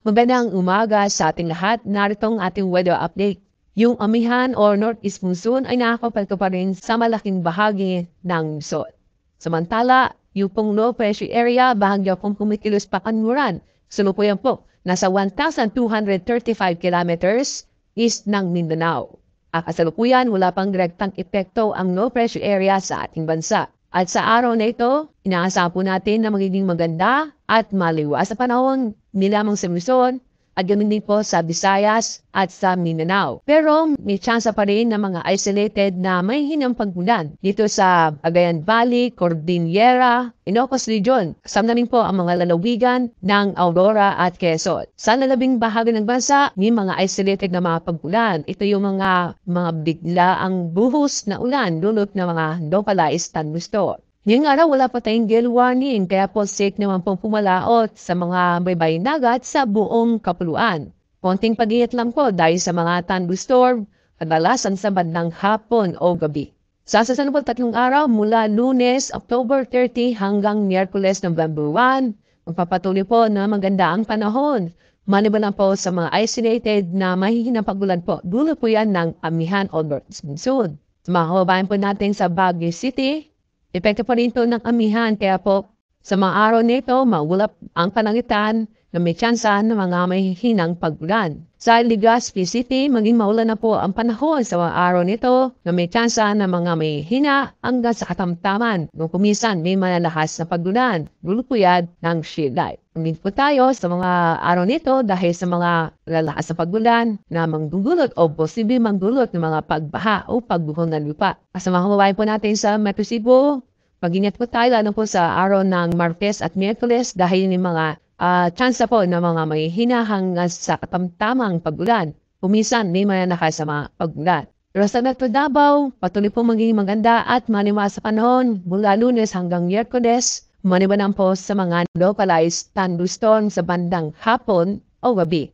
Magandang umaga sa ating lahat. Narito ang ating weather update. Yung amihan o northeast monsoon ay nakakapalto pa rin sa malaking bahagi ng Luzon. Samantala, yung pong low pressure area bahagya pong kumikilos pa kanluran. Sulupuyan po, nasa 1,235 kilometers east ng Mindanao. Kasalukuyan, wala pang direktang epekto ang low pressure area sa ating bansa. At sa araw na ito, inaasahan po natin na magiging maganda at maliwas sa panahon nilamang sa Luzon at ganoon din po sa Visayas at sa Mindanao. Pero may chance pa rin na mga isolated na may hinang pag-ulan dito sa Cagayan Valley, Cordillera, Ilocos Region. Kasama na rin po ang mga lalawigan ng Aurora at Quezon. Sa lalabing bahagi ng bansa, may mga isolated na mga pag-ulan. Ito yung mga biglaang buhos na ulan dulot ng mga localized thunderstorm. Ngayong araw wala pa tayong gale warning kaya po safe naman pong pumalaot sa mga baybayin dagat sa buong kapuluan. Konting pag-iingat lang po dahil sa mga thunderstorm, kadalasan sa bandang hapon o gabi. Sa sasanubot 3 araw mula Lunes, October 30 hanggang Miyerkules, November 1, magpapatuloy po na maganda ang panahon. Maliban lang po sa mga isolated na mahihinang pag-ulan po, dulo po yan ng amihan o northeast monsoon. Sa mga kababayan po natin sa Baguio City, epekto pa rin ito ng amihan kaya po sa mga araw nito maulap ang panangitan na may tsansa ng mga may hinang pag-ulan. Sa Legazpi City, maging maulan na po ang panahon sa mga araw nito na may tsansa ng mga may hina hanggang sa katamtaman. Nung kumisan may malalakas na pag-ulan, lulupuyad ng shield light. Hindi po tayo sa mga araw nito dahil sa mga lalakas na pag-ulan na manggugulot o posible manggulot ng mga pagbaha o pagbuhol ng lupa. Sa mga kababayan po natin sa Metro Cebu, pag-ingat po tayo lalo po sa araw ng Martes at Miyerkules dahil yung mga chance po na mga may hinahang sa katamtamang pag-ulan. Kumisan may mananakas sa mga pag-ulan. Pero sa Metro Davao, patuloy po magiging maganda at maliwas sa panahon mula Lunes hanggang Miyerkules, maliban po sa mga localized thunderstorm sa bandang hapon o gabi.